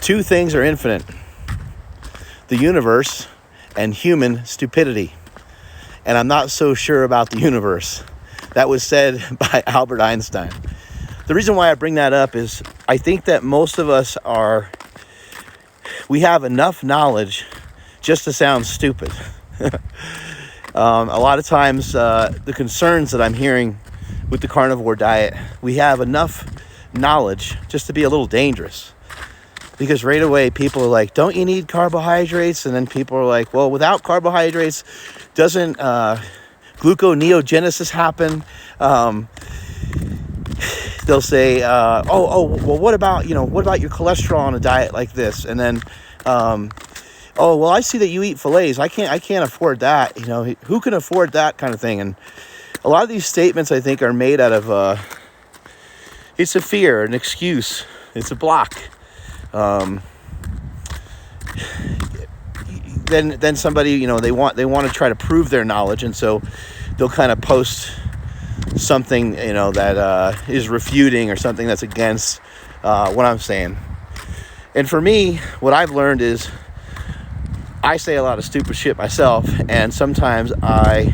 Two things are infinite: the universe and human stupidity. And I'm not so sure about the universe. That was said by Albert Einstein. The reason why I bring that up is I think that most of us we have enough knowledge just to sound stupid. A lot of times the concerns that I'm hearing with the carnivore diet, we have enough knowledge just to be a little dangerous. Because right away people are like, don't you need carbohydrates? And then people are like, well, without carbohydrates, doesn't gluconeogenesis happen? They'll say, well, what about your cholesterol on a diet like this? And then, well, I see that you eat fillets. I can't afford that. Who can afford that kind of thing? And a lot of these statements, I think, are made out of, it's a fear, an excuse. It's a block. Then somebody, they want to try to prove their knowledge, and so they'll kind of post something, that is refuting or something that's against what I'm saying. And for me, what I've learned is I say a lot of stupid shit myself, and sometimes I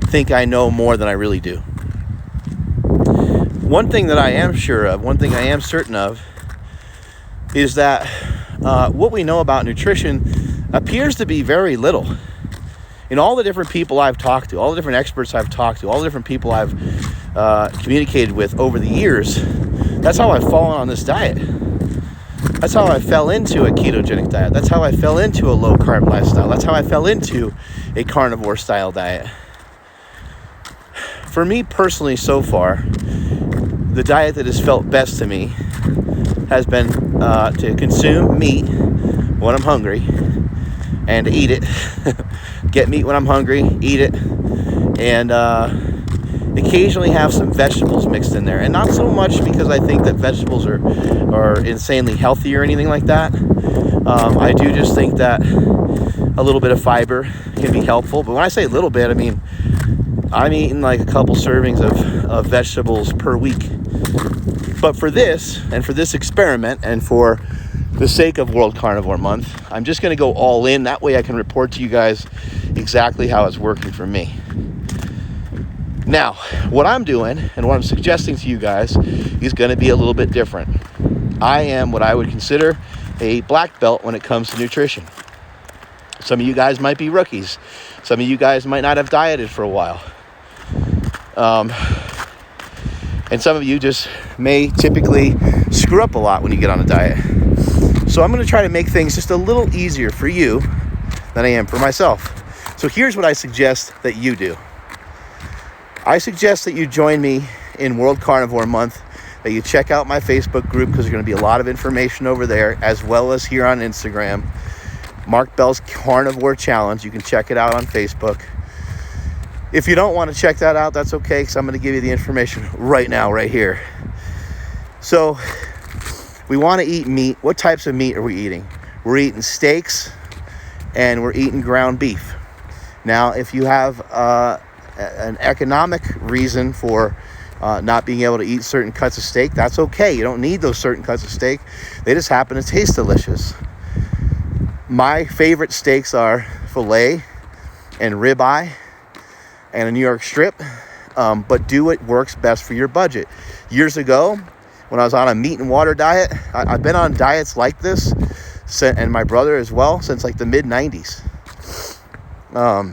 think I know more than I really do. One thing that I am sure of, one thing I am certain of, is that what we know about nutrition appears to be very little. In all the different people I've talked to, all the different experts I've talked to, all the different people I've communicated with over the years, that's how I've fallen on this diet. That's how I fell into a ketogenic diet. That's how I fell into a low-carb lifestyle. That's how I fell into a carnivore-style diet. For me personally, so far, the diet that has felt best to me has been to consume meat when I'm hungry and to eat it. Get meat when I'm hungry, eat it, and occasionally have some vegetables mixed in there. And not so much because I think that vegetables are insanely healthy or anything like that. I do just think that a little bit of fiber can be helpful. But when I say a little bit, I mean I'm eating like a couple servings of vegetables per week. But for this, and for this experiment, and for the sake of World Carnivore Month, I'm just going to go all in. That way I can report to you guys exactly how it's working for me. Now, what I'm doing and what I'm suggesting to you guys is going to be a little bit different. I am what I would consider a black belt when it comes to nutrition. Some of you guys might be rookies. Some of you guys might not have dieted for a while. And some of you just may typically screw up a lot when you get on a diet. So I'm going to try to make things just a little easier for you than I am for myself. So here's what I suggest that you do. I suggest that you join me in World Carnivore Month, that you check out my Facebook group, because there's going to be a lot of information over there, as well as here on Instagram. Mark Bell's Carnivore Challenge. You can check it out on Facebook. If you don't want to check that out, that's okay, because I'm going to give you the information right now, right here. So we want to eat meat. What types of meat are we eating? We're eating steaks and we're eating ground beef. Now, if you have an economic reason for not being able to eat certain cuts of steak, that's okay. You don't need those certain cuts of steak. They just happen to taste delicious. My favorite steaks are filet and ribeye and a New York strip, but do what works best for your budget. Years ago, when I was on a meat and water diet, I've been on diets like this, and my brother as well, since like the mid-90s. Not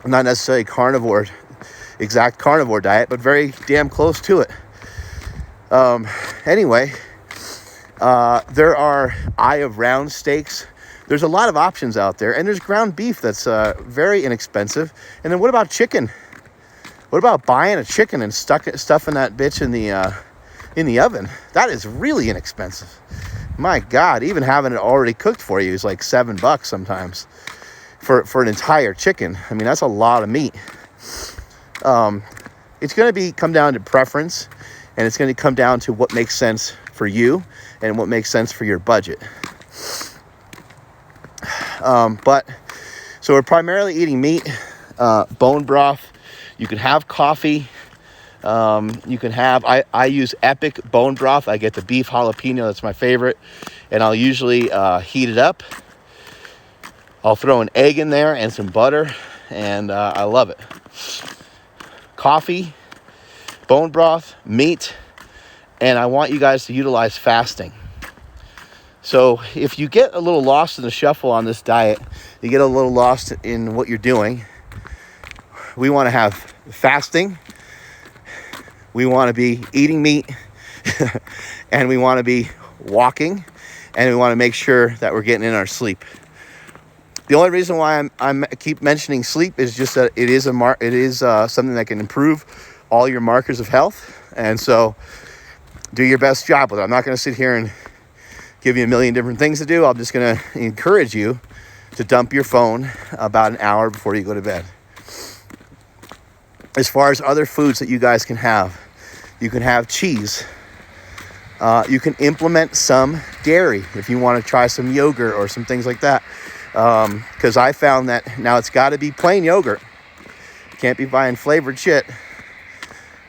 necessarily exact carnivore diet, but very damn close to it. Anyway, there are eye of round steaks. There's a lot of options out there, and there's ground beef that's very inexpensive. And then what about chicken? What about buying a chicken and stuffing that bitch in the oven? That is really inexpensive. My God, even having it already cooked for you is like $7 sometimes for an entire chicken. I mean, that's a lot of meat. It's going to come down to preference, and it's going to come down to what makes sense for you and what makes sense for your budget. So we're primarily eating meat, bone broth. You can have coffee. You can have, I use Epic bone broth. I get the beef jalapeno, that's my favorite. And I'll usually heat it up. I'll throw an egg in there and some butter, and I love it. Coffee, bone broth, meat, and I want you guys to utilize fasting. So if you get a little lost in the shuffle on this diet, you get a little lost in what you're doing, we want to have fasting, we want to be eating meat, and we want to be walking, and we want to make sure that we're getting in our sleep. The only reason why I keep mentioning sleep is just that it is something that can improve all your markers of health. And so do your best job with it. I'm not going to sit here and give you a million different things to do. I'm just going to encourage you to dump your phone about an hour before you go to bed. As far as other foods that you guys can have, you can have cheese. You can implement some dairy if you want to try some yogurt or some things like that. Because I found that now it's got to be plain yogurt. Can't be buying flavored shit.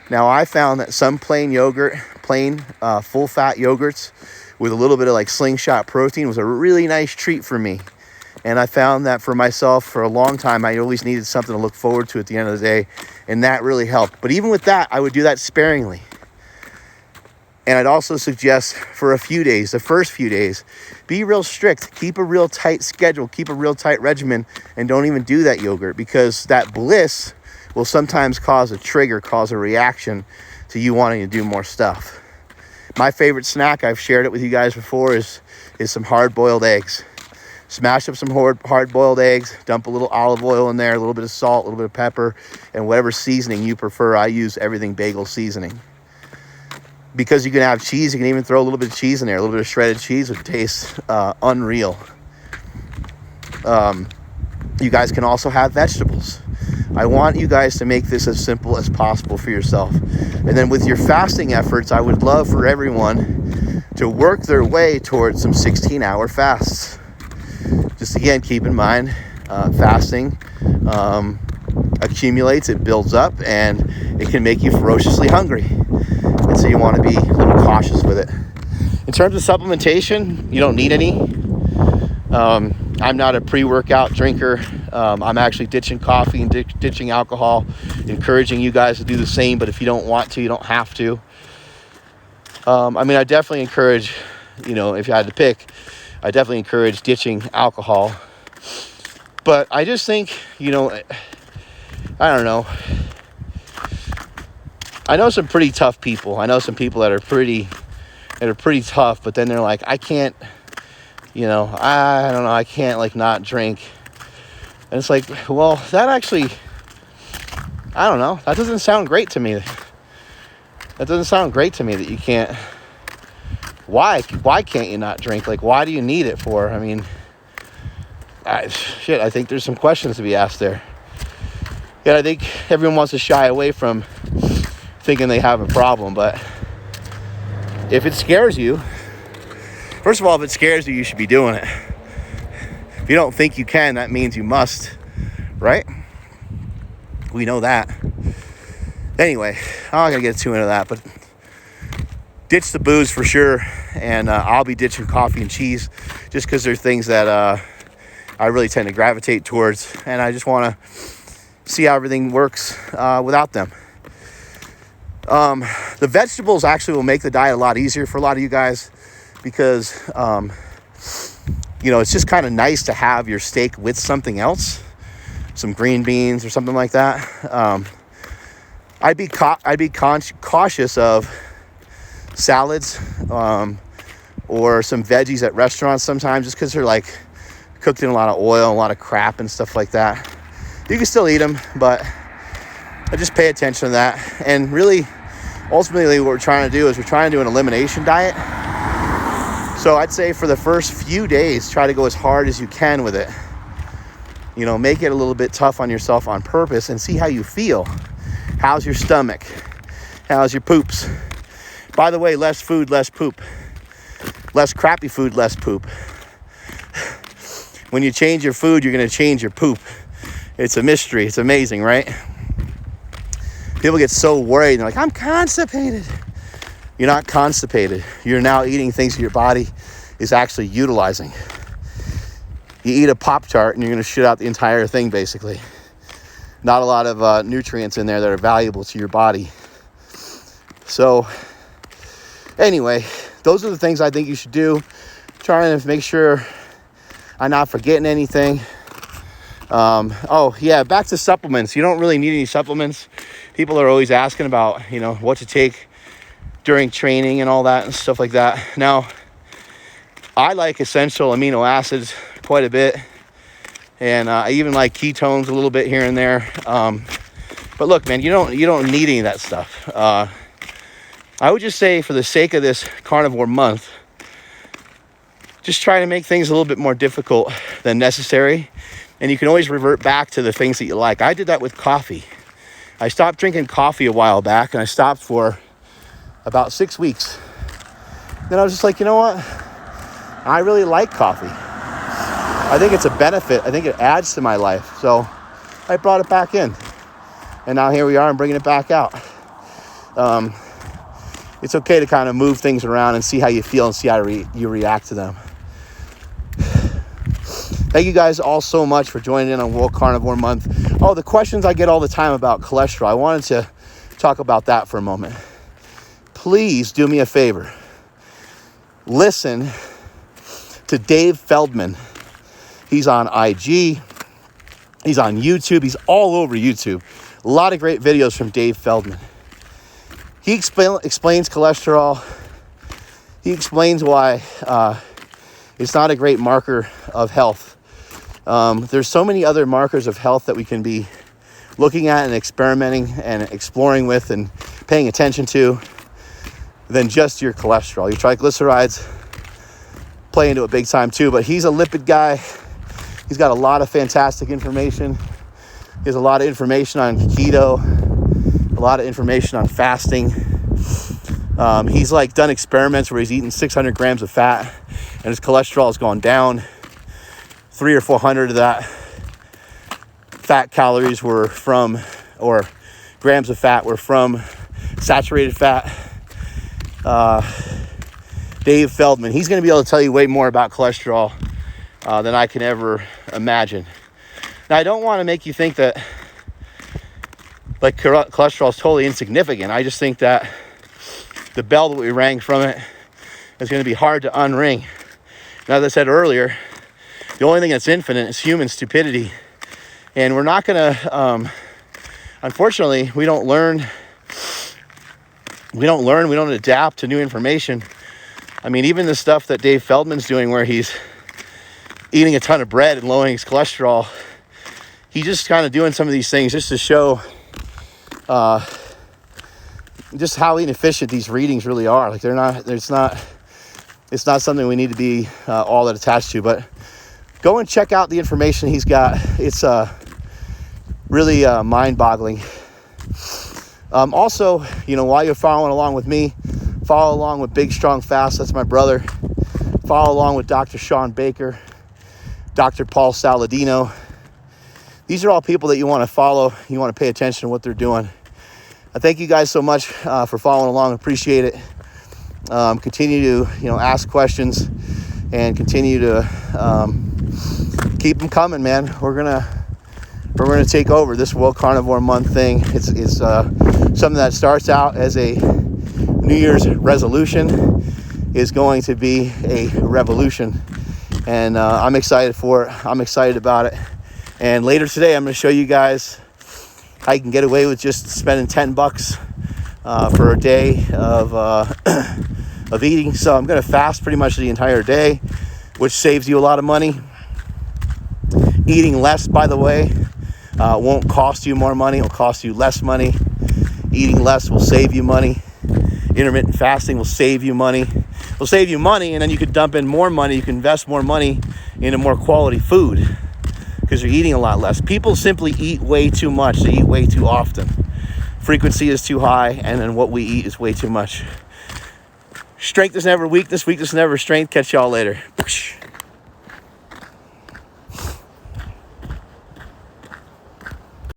Now I found that some plain yogurt, full fat yogurts with a little bit of like slingshot protein was a really nice treat for me. And I found that for myself for a long time, I always needed something to look forward to at the end of the day. And that really helped. But even with that, I would do that sparingly. And I'd also suggest for a few days, the first few days, be real strict. Keep a real tight schedule. Keep a real tight regimen. And don't even do that yogurt, because that bliss will sometimes cause a reaction to you wanting to do more stuff. My favorite snack, I've shared it with you guys before, is some hard-boiled eggs. Smash up some hard-boiled eggs, dump a little olive oil in there, a little bit of salt, a little bit of pepper, and whatever seasoning you prefer. I use everything bagel seasoning. Because you can have cheese, you can even throw a little bit of cheese in there. A little bit of shredded cheese would taste unreal. You guys can also have vegetables. I want you guys to make this as simple as possible for yourself. And then with your fasting efforts, I would love for everyone to work their way towards some 16-hour fasts. Just again, keep in mind, fasting accumulates, it builds up, and it can make you ferociously hungry. And so you want to be a little cautious with it. In terms of supplementation, you don't need any. I'm not a pre-workout drinker. I'm actually ditching coffee and ditching alcohol, encouraging you guys to do the same. But if you don't want to, you don't have to. I definitely encourage, if you had to pick, I definitely encourage ditching alcohol. But I just think, I don't know. I know some pretty tough people. I know some people that are pretty tough, but then they're like, I can't, I don't know, I can't not drink. And it's like, well, that actually, I don't know, that doesn't sound great to me. That doesn't sound great to me that you can't. Why can't you not drink? Why do you need it for? I think there's some questions to be asked there. Yeah, I think everyone wants to shy away from thinking they have a problem, but if it scares you, first of all, if it scares you, you should be doing it. If you don't think you can, that means you must, right? We know that. Anyway, I'm not gonna get too into that, but ditch the booze for sure, and I'll be ditching coffee and cheese just because they're things that I really tend to gravitate towards, and I just want to see how everything works without them. The vegetables actually will make the diet a lot easier for a lot of you guys because, it's just kind of nice to have your steak with something else, some green beans or something like that. I'd be cautious of salads or some veggies at restaurants sometimes just because they're cooked in a lot of oil, a lot of crap and stuff like that. You can still eat them, but I just pay attention to that. And really, ultimately, what we're trying to do is we're trying to do an elimination diet. So I'd say for the first few days, try to go as hard as you can with it. Make it a little bit tough on yourself on purpose and see how you feel. How's your stomach? How's your poops? By the way, less food, less poop. Less crappy food, less poop. When you change your food, you're going to change your poop. It's a mystery. It's amazing, right? People get so worried. They're like, I'm constipated. You're not constipated. You're now eating things that your body is actually utilizing. You eat a Pop-Tart and you're going to shit out the entire thing, basically. Not a lot of nutrients in there that are valuable to your body. So anyway, those are the things I think you should do. Trying to make sure I'm not forgetting anything. Oh yeah, back to supplements. You don't really need any supplements. People are always asking about, what to take during training and all that and stuff like that. Now, I like essential amino acids quite a bit, and I even like ketones a little bit here and there. But look, man, you don't need any of that stuff. I would just say, for the sake of this carnivore month, just try to make things a little bit more difficult than necessary. And you can always revert back to the things that you like. I did that with coffee. I stopped drinking coffee a while back, and I stopped for about 6 weeks. Then I was just like, you know what? I really like coffee. I think it's a benefit. I think it adds to my life. So I brought it back in. And now here we are, I'm bringing it back out. It's okay to kind of move things around and see how you feel and see how you react to them. Thank you guys all so much for joining in on World Carnivore Month. Oh, the questions I get all the time about cholesterol. I wanted to talk about that for a moment. Please do me a favor. Listen to Dave Feldman. He's on IG. He's on YouTube. He's all over YouTube. A lot of great videos from Dave Feldman. He explains cholesterol. He explains why it's not a great marker of health. There's so many other markers of health that we can be looking at and experimenting and exploring with and paying attention to than just your cholesterol. Your triglycerides play into it big time too, but he's a lipid guy. He's got a lot of fantastic information. He has a lot of information on keto, a lot of information on fasting. He's like done experiments where he's eaten 600 grams of fat and his cholesterol has gone down. 300 or 400 of that fat calories were from, or grams of fat were from saturated fat. Dave Feldman, he's going to be able to tell you way more about cholesterol than I can ever imagine. Now, I don't want to make you think that cholesterol is totally insignificant. I just think that the bell that we rang from it is going to be hard to unring. And as I said earlier, the only thing that's infinite is human stupidity. And we're not going to, unfortunately, we don't learn, we don't adapt to new information. I mean, even the stuff that Dave Feldman's doing where he's eating a ton of bread and lowering his cholesterol, he's just kind of doing some of these things just to show just how inefficient these readings really are. Like it's not something we need to be all that attached to, but go and check out the information he's got. It's really mind-boggling. Also, while you're following along with me, follow along with Big Strong Fast. That's my brother. Follow along with Dr. Sean Baker, Dr. Paul Saladino. These are all people that you want to follow. You want to pay attention to what they're doing. I thank you guys so much for following along. Appreciate it. Continue to ask questions and continue to keep them coming, man. We're gonna take over this World Carnivore Month thing. It's something that starts out as a New Year's resolution is going to be a revolution, and I'm excited for it. I'm excited about it. And later today, I'm going to show you guys how you can get away with just spending $10 for a day of eating. So I'm going to fast pretty much the entire day, which saves you a lot of money. Eating less, by the way, won't cost you more money. It'll cost you less money. Eating less will save you money. Intermittent fasting will save you money. Will save you money, and then you could dump in more money. You can invest more money into more quality food because you're eating a lot less. People simply eat way too much. They eat way too often. Frequency is too high, and then what we eat is way too much. Strength is never weakness. Weakness is never strength. Catch y'all later.